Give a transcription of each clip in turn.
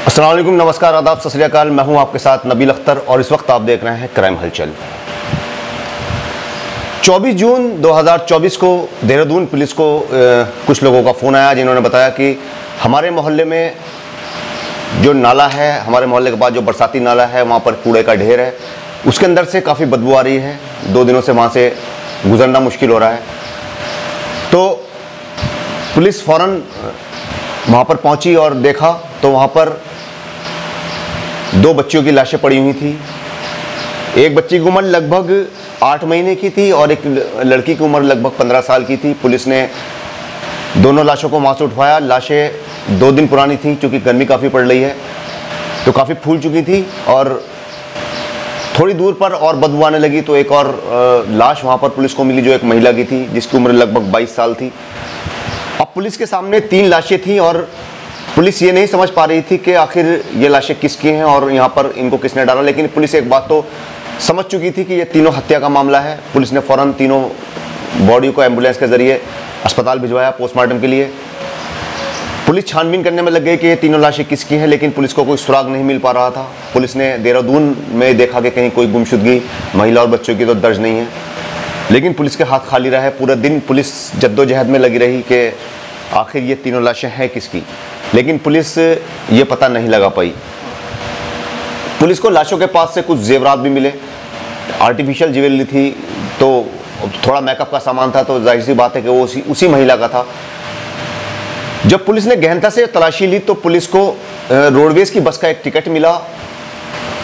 अस्सलाम वालेकुम, नमस्कार, आदाब, सत श्री अकाल। मैं हूं आपके साथ नबील अख्तर और इस वक्त आप देख रहे हैं क्राइम हलचल। 24 जून 2024 को देहरादून पुलिस को कुछ लोगों का फ़ोन आया जिन्होंने बताया कि हमारे मोहल्ले में जो नाला है, हमारे मोहल्ले के बाद जो बरसाती नाला है, वहाँ पर कूड़े का ढेर है, उसके अंदर से काफ़ी बदबू आ रही है। 2 दिनों से वहाँ से गुजरना मुश्किल हो रहा है। तो पुलिस फ़ौरन वहाँ पर पहुँची और देखा तो वहाँ पर 2 बच्चियों की लाशें पड़ी हुई थी। एक बच्ची की उम्र लगभग 8 महीने की थी और एक लड़की की उम्र लगभग 15 साल की थी। पुलिस ने दोनों लाशों को वहाँ से उठवाया। लाशें 2 दिन पुरानी थी, क्योंकि गर्मी काफ़ी पड़ रही है तो काफ़ी फूल चुकी थी और थोड़ी दूर पर और बदबू आने लगी। तो एक और लाश वहाँ पर पुलिस को मिली जो एक महिला की थी, जिसकी उम्र लगभग 22 साल थी। अब पुलिस के सामने 3 लाशें थी और पुलिस ये नहीं समझ पा रही थी कि आखिर ये लाशें किसकी हैं और यहाँ पर इनको किसने डाला। लेकिन पुलिस एक बात तो समझ चुकी थी कि ये तीनों हत्या का मामला है। पुलिस ने फ़ौरन तीनों बॉडी को एम्बुलेंस के ज़रिए अस्पताल भिजवाया पोस्टमार्टम के लिए। पुलिस छानबीन करने में लग गई कि ये तीनों लाशें किसकी हैं, लेकिन पुलिस को कोई सुराग नहीं मिल पा रहा था। पुलिस ने देहरादून में देखा कि कहीं कोई गुमशुदगी महिला और बच्चों की तो दर्ज नहीं है, लेकिन पुलिस के हाथ खाली रहे। पूरे दिन पुलिस जद्दोजहद में लगी रही कि आखिर ये तीनों लाशें हैं किसकी, लेकिन पुलिस ये पता नहीं लगा पाई। पुलिस को लाशों के पास से कुछ जेवरात भी मिले, आर्टिफिशियल ज्वेलरी थी, तो थोड़ा मेकअप का सामान था, तो जाहिर सी बात है कि वो उसी महिला का था। जब पुलिस ने गहनता से तलाशी ली तो पुलिस को रोडवेज की बस का एक टिकट मिला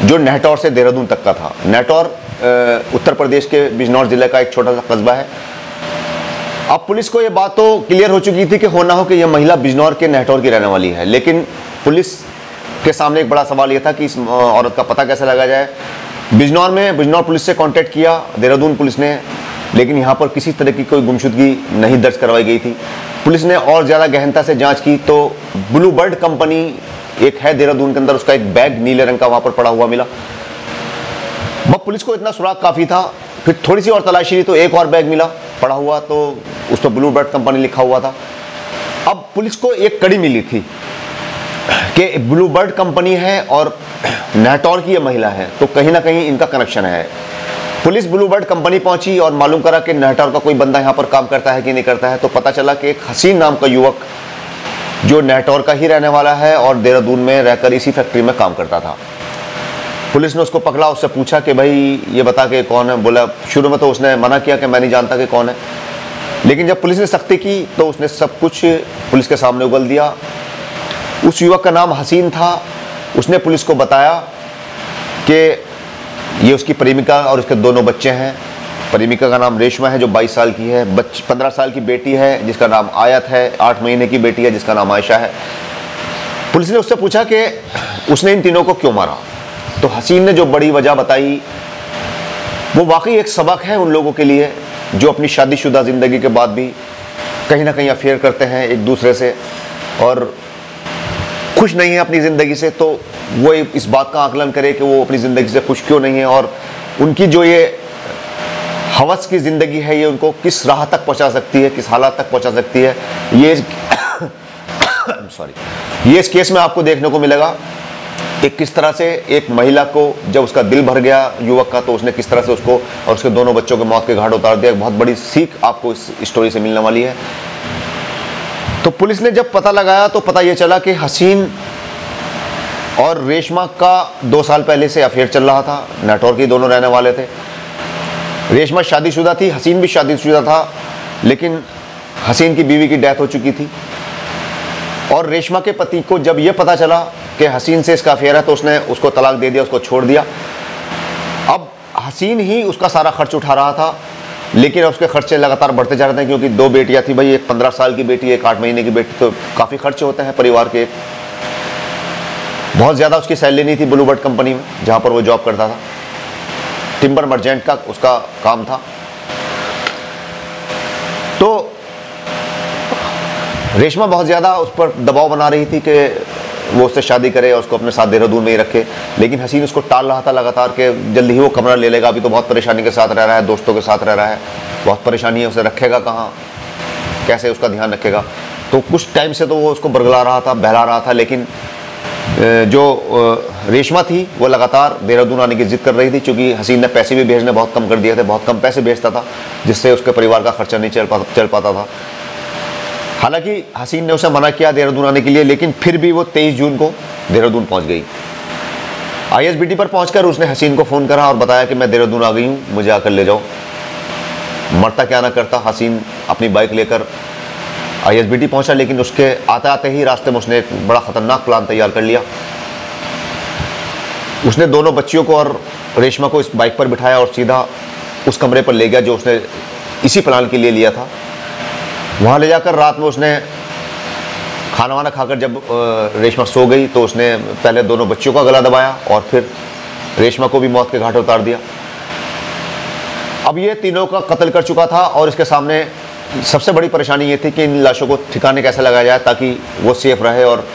जो नेहटौर से देहरादून तक का था। नेहटौर उत्तर प्रदेश के बिजनौर जिले का एक छोटा सा कस्बा है। अब पुलिस को यह बात तो क्लियर हो चुकी थी कि हो ना हो कि यह महिला बिजनौर के नेहटौर की रहने वाली है, लेकिन पुलिस के सामने एक बड़ा सवाल यह था कि इस औरत का पता कैसे लगा जाए। बिजनौर पुलिस से कांटेक्ट किया देहरादून पुलिस ने, लेकिन यहाँ पर किसी तरह की कोई गुमशुदगी नहीं दर्ज करवाई गई थी। पुलिस ने और ज़्यादा गहनता से जांच की तो ब्लू बर्ड कंपनी एक है देहरादून के अंदर, उसका एक बैग नीले रंग का वहाँ पर पड़ा हुआ मिला। वह पुलिस को इतना सुराग काफ़ी था। फिर थोड़ी सी और तलाशी ली तो एक और बैग मिला पड़ा हुआ, तो उस पर ब्लू बर्ड कंपनी लिखा हुआ था। अब पुलिस को एक कड़ी मिली थी कि ब्लू बर्ड कंपनी है और नेहटौर की ये महिला है, तो कहीं ना कहीं इनका कनेक्शन है। पुलिस ब्लू बर्ड कंपनी पहुंची और मालूम करा कि नेहटौर का कोई बंदा यहाँ पर काम करता है कि नहीं करता है। तो पता चला कि एक हसीन नाम का युवक जो नेहटौर का ही रहने वाला है और देहरादून में रहकर इसी फैक्ट्री में काम करता था। पुलिस ने उसको पकड़ा, उससे पूछा कि भाई ये बता के कौन है। बोला, शुरू में तो उसने मना किया कि मैं नहीं जानता कि कौन है, लेकिन जब पुलिस ने सख्ती की तो उसने सब कुछ पुलिस के सामने उगल दिया। उस युवक का नाम हसीन था। उसने पुलिस को बताया कि ये उसकी प्रेमिका और उसके दोनों बच्चे हैं। प्रेमिका का नाम रेशमा है जो 22 साल की है, 15 साल की बेटी है जिसका नाम आयत है, 8 महीने की बेटी है जिसका नाम आयशा है। पुलिस ने उससे पूछा कि उसने इन तीनों को क्यों मारा, तो हसीन ने जो बड़ी वजह बताई वो वाकई एक सबक है उन लोगों के लिए जो अपनी शादीशुदा ज़िंदगी के बाद भी कहीं ना कहीं अफेयर करते हैं एक दूसरे से और खुश नहीं है अपनी ज़िंदगी से। तो वो इस बात का आकलन करे कि वो अपनी ज़िंदगी से खुश क्यों नहीं है और उनकी जो ये हवस की ज़िंदगी है ये उनको किस राह तक पहुंचा सकती है, किस हालात तक पहुंचा सकती है। ये इस केस में आपको देखने को मिलेगा कि किस तरह से एक महिला को जब उसका दिल भर गया युवक का, तो उसने किस तरह से उसको और उसके दोनों बच्चों के मौत के घाट उतार दिया। एक बहुत बड़ी सीख आपको इस स्टोरी से मिलने वाली है। तो पुलिस ने जब पता लगाया तो पता ये चला कि हसीन और रेशमा का 2 साल पहले से अफेयर चल रहा था। नेहटौर के दोनों रहने वाले थे। रेशमा शादीशुदा थी, हसीन भी शादीशुदा था, लेकिन हसीन की बीवी की डेथ हो चुकी थी। और रेशमा के पति को जब ये पता चला कि हसीन से इसका अफेयर है तो उसने उसको तलाक दे दिया, उसको छोड़ दिया। अब हसीन ही उसका सारा खर्च उठा रहा था, लेकिन उसके खर्चे लगातार बढ़ते जा रहे थे क्योंकि 2 बेटियां थी भाई, एक 15 साल की बेटी, एक 8 महीने की बेटी, तो काफ़ी खर्चे होते हैं परिवार के। बहुत ज़्यादा उसकी सैलरी नहीं थी ब्लू बर्ड कंपनी में जहाँ पर वो जॉब करता था। टिम्बर मर्जेंट का उसका काम था। तो रेशमा बहुत ज़्यादा उस पर दबाव बना रही थी कि वो उससे शादी करे और उसको अपने साथ देहरादून में ही रखे, लेकिन हसीन उसको टाल रहा था लगातार कि जल्दी ही वो कमरा ले लेगा, अभी तो बहुत परेशानी के साथ रह रहा है, दोस्तों के साथ रह रहा है, बहुत परेशानी है, उसे रखेगा कहाँ, कैसे उसका ध्यान रखेगा। तो कुछ टाइम से तो वो उसको बरगला रहा था, बहला रहा था, लेकिन जो रेशमा थी वो लगातार देहरादून आने की जिद कर रही थी, क्योंकि हसीन ने पैसे भी भेजने बहुत कम कर दिए थे, बहुत कम पैसे भेजता था जिससे उसके परिवार का खर्चा नहीं चल पाता था। हालांकि हसीन ने उसे मना किया देहरादून आने के लिए, लेकिन फिर भी वो 23 जून को देहरादून पहुंच गई। ISBT पर पहुंचकर उसने हसीन को फ़ोन करा और बताया कि मैं देहरादून आ गई हूँ, मुझे आकर ले जाओ। मरता क्या ना करता, हसीन अपनी बाइक लेकर ISBT पहुंचा, लेकिन उसके आते आते ही रास्ते में उसने एक बड़ा ख़तरनाक प्लान तैयार कर लिया। उसने दोनों बच्चियों को और रेशमा को इस बाइक पर बिठाया और सीधा उस कमरे पर ले गया जो उसने इसी प्लान के लिए लिया था। वहाँ ले जाकर रात में उसने खाना वाना खाकर जब रेशमा सो गई तो उसने पहले दोनों बच्चियों का गला दबाया और फिर रेशमा को भी मौत के घाट उतार दिया। अब ये तीनों का कत्ल कर चुका था और इसके सामने सबसे बड़ी परेशानी ये थी कि इन लाशों को ठिकाने कैसे लगाया जाए ताकि वो सेफ रहे और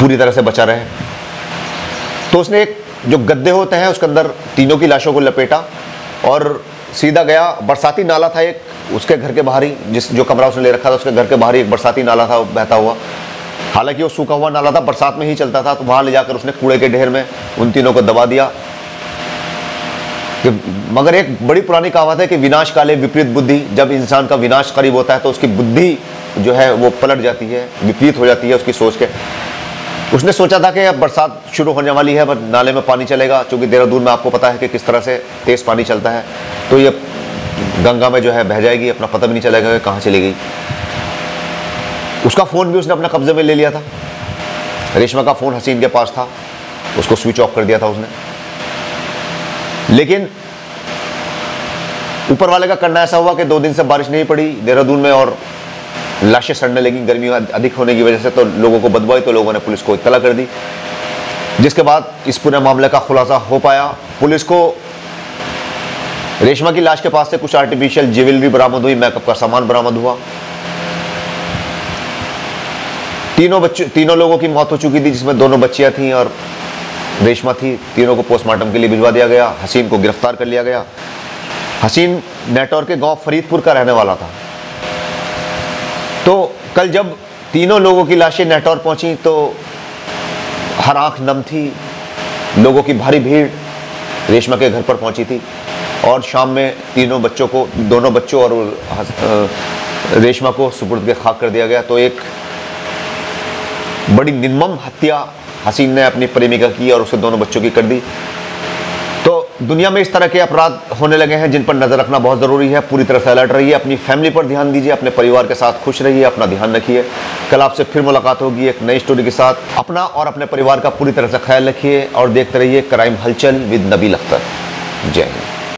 पूरी तरह से बचा रहे। तो उसने एक जो गद्दे होते हैं उसके अंदर तीनों की लाशों को लपेटा और सीधा गया। बरसाती नाला था एक उसके घर के बाहर ही, जो कमरा उसने ले रखा था उसके घर के बाहर ही एक बरसाती नाला था बहता हुआ। हालांकि वो सूखा हुआ नाला था, बरसात में ही चलता था। तो वहाँ ले जाकर उसने कूड़े के ढेर में उन तीनों को दबा दिया। मगर एक बड़ी पुरानी कहावत है कि विनाश काले विपरीत बुद्धि, जब इंसान का विनाश करीब होता है तो उसकी बुद्धि जो है वो पलट जाती है, विपरीत हो जाती है उसकी सोच के। उसने सोचा था कि अब बरसात शुरू होने वाली है, नाले में पानी चलेगा, क्योंकि देहरादून में आपको पता है कि किस तरह से तेज़ पानी चलता है, तो ये गंगा में जो है बह जाएगी, अपना पता भी नहीं चलेगा कि कहाँ चली गई। उसका फ़ोन भी उसने अपने कब्जे में ले लिया था। रेशमा का फ़ोन हसीन के पास था, उसको स्विच ऑफ कर दिया था उसने। लेकिन ऊपर वाले का करना ऐसा हुआ कि 2 दिन से बारिश नहीं पड़ी देहरादून में और लाशें सड़ने लगी गर्मी अधिक होने की वजह से। तो लोगों को बदबू आई तो लोगों ने पुलिस को इत्तला कर दी, जिसके बाद इस पूरे मामले का खुलासा हो पाया। पुलिस को रेशमा की लाश के पास से कुछ आर्टिफिशियल ज्वेलरी बरामद हुई, मेकअप का सामान बरामद हुआ। तीनों लोगों की मौत हो चुकी थी, जिसमें दोनों बच्चियां थीं और रेशमा थी। तीनों को पोस्टमार्टम के लिए भिजवा दिया गया। हसीन को गिरफ्तार कर लिया गया। हसीन नेटौर के गांव फरीदपुर का रहने वाला था। तो कल जब तीनों लोगों की लाशें नेटौर पहुंची तो हर आंख नम थी, लोगों की भारी भीड़ रेशमा के घर पर पहुंची थी। और शाम में दोनों बच्चों और रेशमा को सुपुर्द के खाक कर दिया गया। तो एक बड़ी निर्मम हत्या हसीन ने अपनी प्रेमिका की और उसके दोनों बच्चों की कर दी। तो दुनिया में इस तरह के अपराध होने लगे हैं जिन पर नजर रखना बहुत ज़रूरी है। पूरी तरह से अलर्ट रहिए, अपनी फैमिली पर ध्यान दीजिए, अपने परिवार के साथ खुश रहिए, अपना ध्यान रखिए। कल आपसे फिर मुलाकात होगी एक नई स्टोरी के साथ। अपना और अपने परिवार का पूरी तरह से ख्याल रखिए और देखते रहिए क्राइम हलचल विद नबील अख्तर। जय हिंद।